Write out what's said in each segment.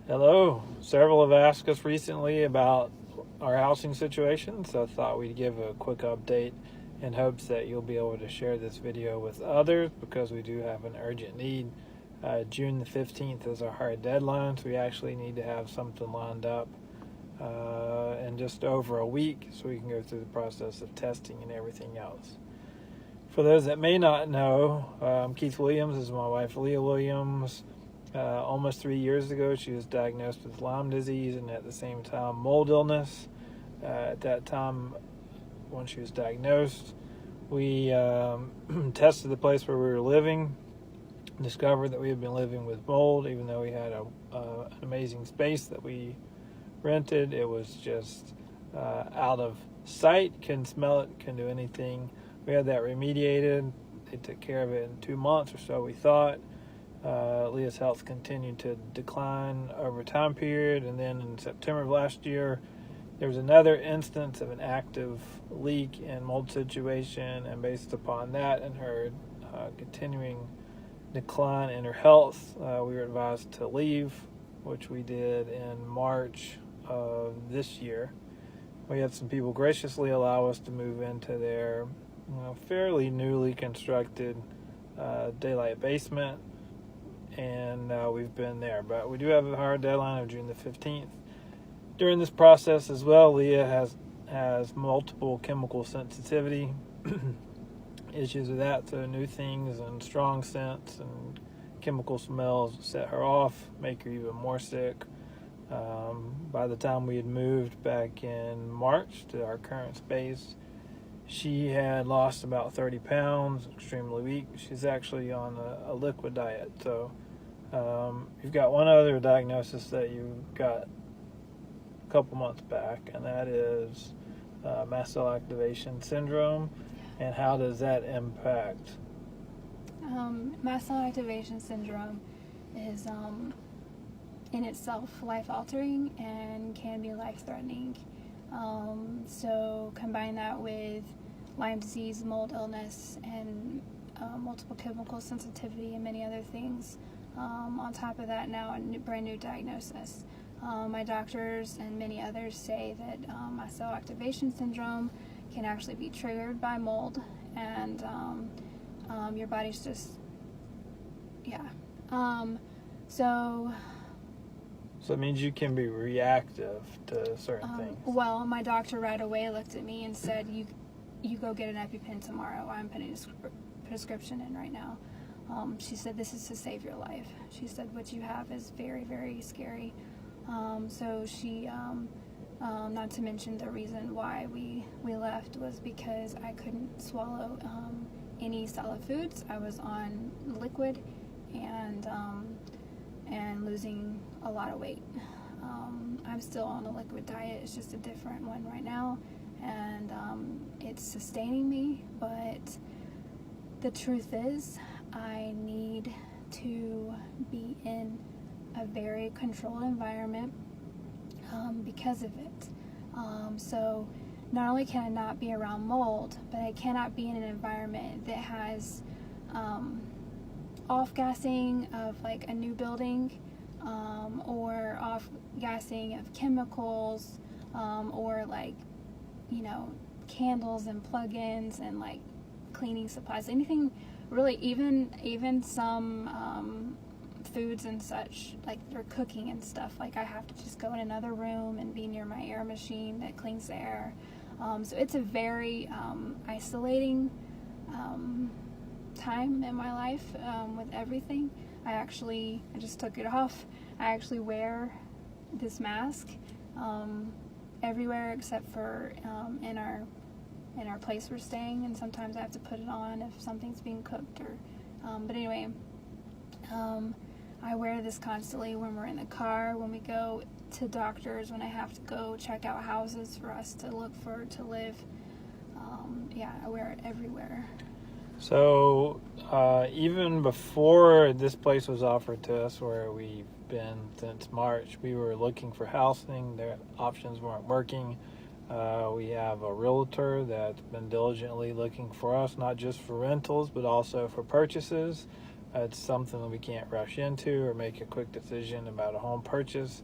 Hello. Several have asked us recently about our housing situation, so I thought we'd give a quick update in hopes that you'll be able to share this video with others because we do have an urgent need. June the 15th is our hard deadline, so we actually need to have something lined up in just over a week so we can go through the process of testing and everything else. For those that may not know, Keith Williams is my wife, Leah Williams. Almost 3 years ago, she was diagnosed with Lyme disease and at the same time mold illness. At that time, when she was diagnosed, we tested the place where we were living, discovered that we had been living with mold, even though we had an amazing space that we rented. It was just out of sight, couldn't smell it, couldn't do anything. We had that remediated. They took care of it in 2 months or so, we thought. Leah's health continued to decline over time period, and then in September of last year, there was another instance of an active leak and mold situation, and based upon that and her continuing decline in her health, we were advised to leave, which we did in March of this year. We had some people graciously allow us to move into their fairly newly constructed daylight basement, and we've been there. But we do have a hard deadline of June the 15th. During this process as well, Leah has multiple chemical sensitivity issues with that, so new things and strong scents and chemical smells set her off, make her even more sick. By the time we had moved back in March to our current space, she had lost about 30 pounds, extremely weak. She's actually on a liquid diet. So you've got one other diagnosis that you got a couple months back, and that is mast cell activation syndrome. And how does that impact? Mast cell activation syndrome is in itself life-altering and can be life-threatening. So combine that with Lyme disease, mold illness, and multiple chemical sensitivity and many other things. On top of that, now a brand new diagnosis. My doctors and many others say that mast cell activation syndrome can actually be triggered by mold, and your body's just, So it means you can be reactive to certain things. Well, my doctor right away looked at me and said, you go get an EpiPen tomorrow. I'm putting a prescription in right now. She said, this is to save your life. She said, what you have is very, very scary. So she, not to mention the reason why we left was because I couldn't swallow any solid foods. I was on liquid and losing a lot of weight. I'm still on a liquid diet. It's just a different one right now, and it's sustaining me, but the truth is I need to be in a very controlled environment because of it. So not only can I not be around mold, but I cannot be in an environment that has off-gassing of like a new building, or off-gassing of chemicals, or like, candles and plug-ins and like cleaning supplies, anything really, even some foods and such, like they're cooking and stuff, like I have to just go in another room and be near my air machine that cleans the air. So it's a very isolating time in my life with everything. I just took it off. I actually wear this mask everywhere except for in our place we're staying, and sometimes I have to put it on if something's being cooked or but anyway, I wear this constantly when we're in the car, when we go to doctors, when I have to go check out houses for us to look for to live. I wear it everywhere. So even before this place was offered to us, where we've been since March, we were looking for housing. Their options weren't working. We have a realtor that's been diligently looking for us, not just for rentals, but also for purchases. it's something that we can't rush into or make a quick decision about a home purchase.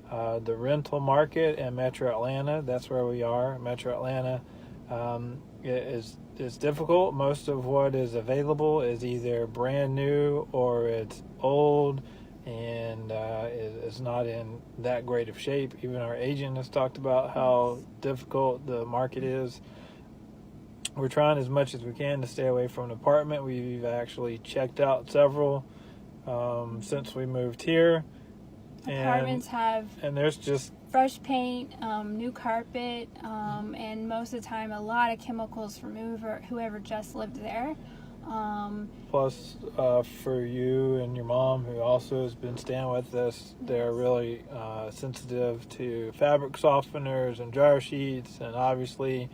The rental market in Metro Atlanta, that's where we are. Metro Atlanta is difficult. Most of what is available is either brand new or it's old and is not in that great of shape. Even our agent has talked about how difficult the market is. We're trying as much as we can to stay away from an apartment. We've actually checked out several since we moved here. Apartments and there's just fresh paint, new carpet, and most of the time a lot of chemicals from whoever just lived there. Plus, for you and your mom, who also has been staying with us, they're really sensitive to fabric softeners and dryer sheets, and obviously,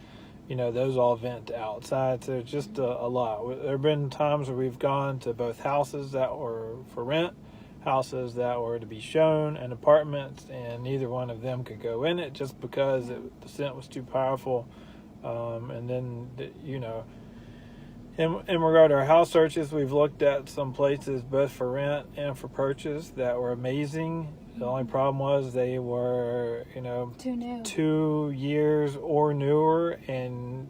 those all vent outside. So it's just a lot. There have been times where we've gone to both houses that were for rent, houses that were to be shown, and apartments, and neither one of them could go in it just because the scent was too powerful. And then, in regard to our house searches, we've looked at some places both for rent and for purchase that were amazing. The only problem was they were, too new, 2 years or newer, and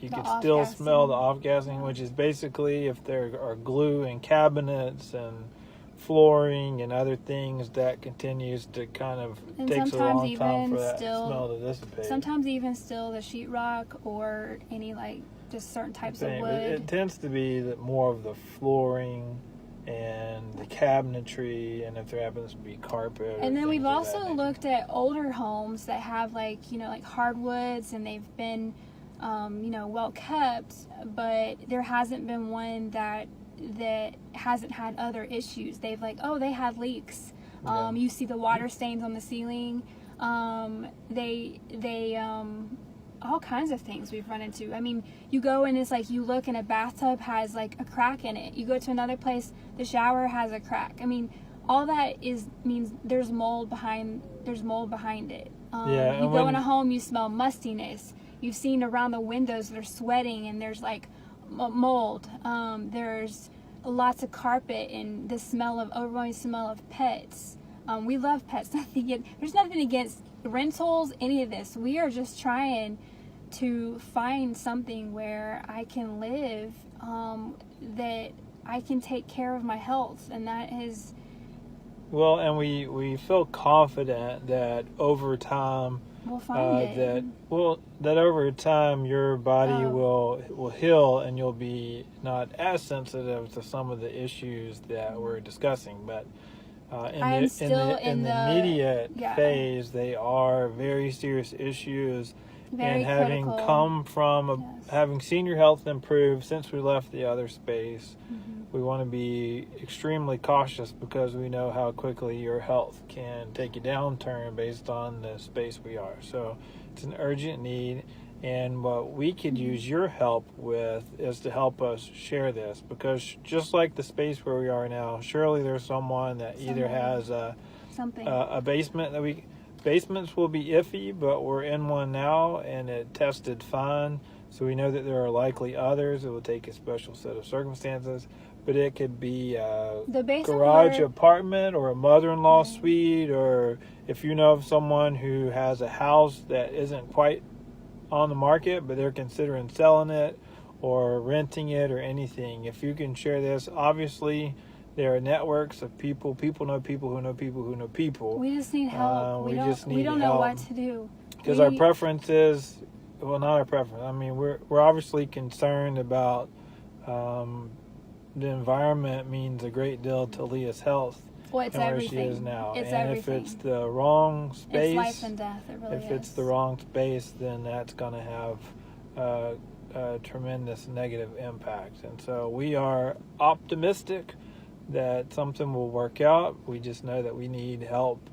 you could still smell the off-gassing, which is basically if there are glue in cabinets and flooring and other things, that continues to kind of takes a long time for that smell to dissipate. Sometimes even still the sheetrock or any just certain types of wood. It tends to be more of the flooring and the cabinetry, and if there happens to be carpet. And then we've also looked at older homes that have like hardwoods, and they've been well kept, but there hasn't been one that hasn't had other issues. They've they had leaks. You see the water stains on the ceiling. They all kinds of things we've run into. I mean, you go and it's you look and a bathtub has a crack in it. You go to another place, the shower has a crack. I mean, all that means there's mold behind it. You go in a home, you smell mustiness. You've seen around the windows they're sweating and there's mold. There's lots of carpet and the overwhelming smell of pets. We love pets. There's nothing against rentals, any of this. We are just trying to find something where I can live, that I can take care of my health, and that is. Well, and we feel confident that over time we'll find it. That over time your body will heal, and you'll be not as sensitive to some of the issues that we're discussing. But in the immediate phase, they are very serious issues. Very and having critical. come from having seen your health improve since we left the other space, we want to be extremely cautious because we know how quickly your health can take a downturn based on the space we are. So it's an urgent need, and what we could use your help with is to help us share this, because just like the space where we are now, surely there's someone that either has a basement that basements will be iffy, but we're in one now and it tested fine. So we know that there are likely others. It will take a special set of circumstances, but it could be a garage apartment or a mother-in-law suite, or if you know of someone who has a house that isn't quite on the market, but they're considering selling it or renting it or anything. If you can share this, obviously there are networks of people. People know people who know people who know people. We just need help. We don't know what to do. Because our preference is, well, not our preference. I mean, we're obviously concerned about the environment means a great deal to Leah's health. Well, it's and where everything. she is now. It's and everything. If it's the wrong space, it's life and death. It really if it's the wrong space, then that's going to have a tremendous negative impact. And so we are optimistic that something will work out. We just know that we need help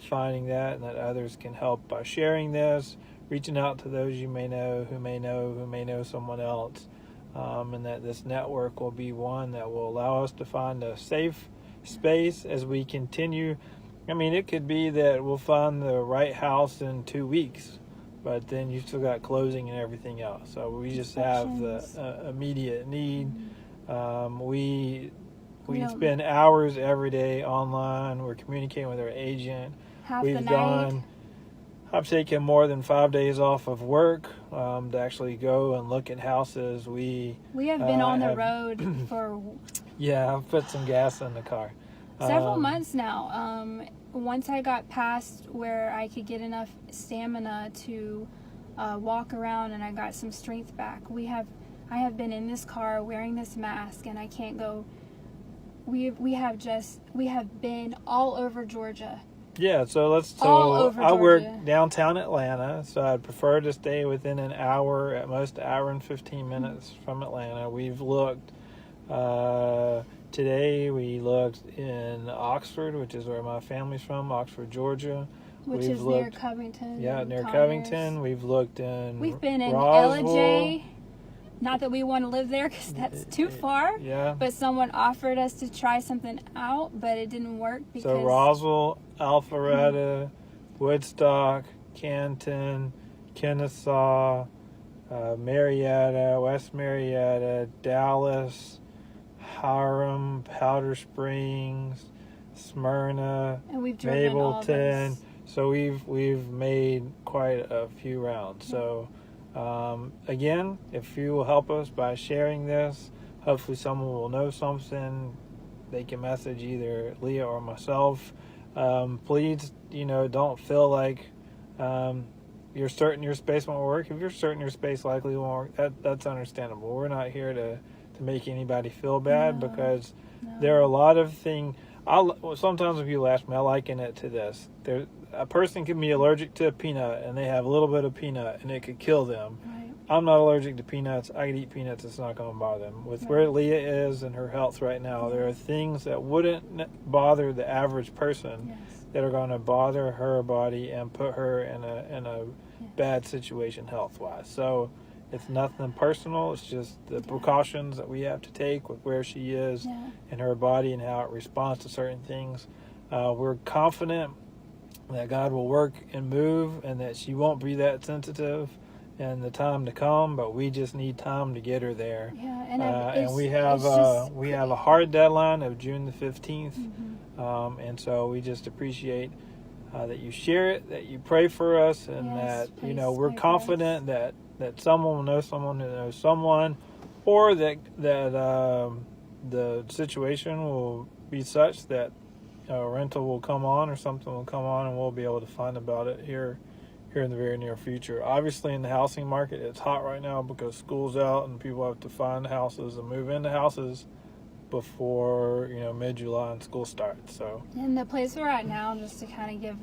finding that, and that others can help by sharing this, reaching out to those you may know who may know someone else, and that this network will be one that will allow us to find a safe space as we continue. I mean, it could be that we'll find the right house in 2 weeks, but then you still got closing and everything else. So we just have the immediate need. We We We don't- spend hours every day online. We're communicating with our agent. half the We've night. I've taken more than 5 days off of work to actually go and look at houses. We have been on the have- road for Yeah, I've put some gas in the car. several months now. Once I got past where I could get enough stamina to walk around and I got some strength back, I have been in this car wearing this mask and I can't go. We have been all over Georgia. Yeah, All so over I work Georgia. downtown Atlanta, so I'd prefer to stay within an hour, at most hour and 15 minutes from Atlanta. We've looked, today we looked in Oxford, which is where my family's from, Oxford, Georgia. Which We've is near looked- Covington. Yeah, and near Conyers. Covington. We've looked in We've been in Roswell. LJ. Not that we want to live there because that's too far. Yeah. But someone offered us to try something out, but it didn't work because So Roswell, Alpharetta, Woodstock, Canton, Kennesaw, Marietta, West Marietta, Dallas, Hiram, Powder Springs, Smyrna, and we've driven all Mableton. those. So we've made quite a few rounds. So again, if you will help us by sharing this, hopefully someone will know something. They can message either Leah or myself. Please, don't feel like you're certain your space won't work. If you're certain your space likely won't work, that's understandable. We're not here to make anybody feel bad No. because No. there are a lot of things. Sometimes when people ask me, I liken it to this. A person can be allergic to a peanut and they have a little bit of peanut and it could kill them. Right. I'm not allergic to peanuts. I can eat peanuts. It's not going to bother them. With Right. where Leah is and her health right now, there are things that wouldn't bother the average person Yes. that are going to bother her body and put her in a bad situation health-wise. So it's nothing personal. It's just the precautions that we have to take with where she is Yeah. and her body and how it responds to certain things. We're confident that God will work and move and that she won't be that sensitive in the time to come, but we just need time to get her there. Yeah, and And we have a hard deadline of June the 15th. Mm-hmm. And so we just appreciate that you share it, that you pray for us, and Yes, that please we're pray for confident that someone will know someone who knows someone, or that the situation will be such that a rental will come on or something will come on, and we'll be able to find about it here in the very near future. Obviously, in the housing market, it's hot right now because school's out and people have to find houses and move into houses before mid-July and school starts. So And the place we're at now, just to kind of give,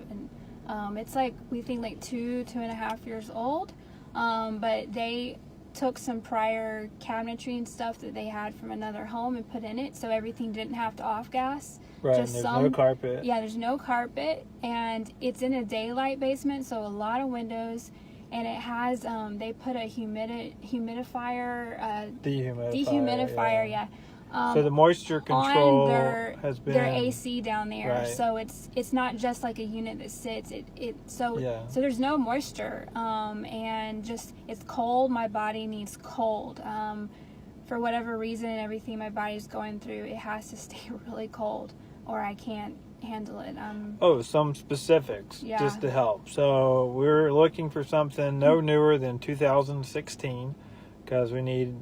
it's like we think like 2.5 years old, but they took some prior cabinetry and stuff that they had from another home and put in it, so everything didn't have to off gas. right, Just and there's no carpet. Yeah, there's no carpet, and it's in a daylight basement, so a lot of windows, and it has they put a humidifier, dehumidifier, yeah. So the moisture control on their has been their AC down there, Right. so it's not just like a unit that sits. So there's no moisture, and just it's cold. My body needs cold. For whatever reason, everything my body's going through, it has to stay really cold, or I can't handle it. Some specifics Yeah. just to help. So we're looking for something no newer than 2016 because we need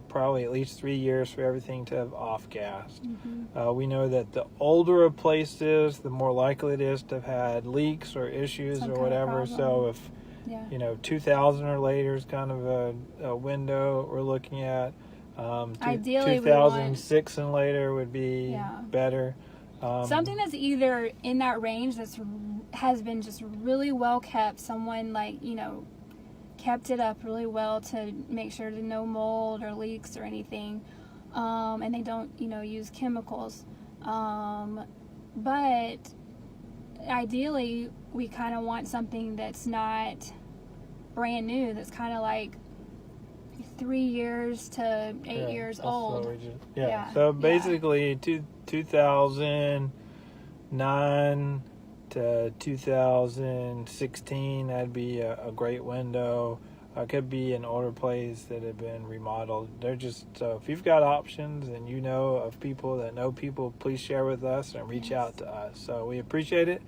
probably at least 3 years for everything to have off gas. Mm-hmm. We know that the older a place is, the more likely it is to have had leaks or issues Some or kind of whatever. problem. So if Yeah. 2000 or later is kind of a window we're looking at. Ideally, we 2006 and later would be Yeah. better. Something that's either in that range has been just really well kept. Someone kept it up really well to make sure there's no mold or leaks or anything, and they don't use chemicals. But ideally, we kind of want something that's not brand new. That's kind of like 3 years to 8 years that's what old. we just- Yeah, So yeah. basically, 2009 to 2016, that'd be a great window. It could be an older place that have been remodeled. They're just, so if you've got options and you know of people that know people, please share with us and reach Yes. out to us. So we appreciate it.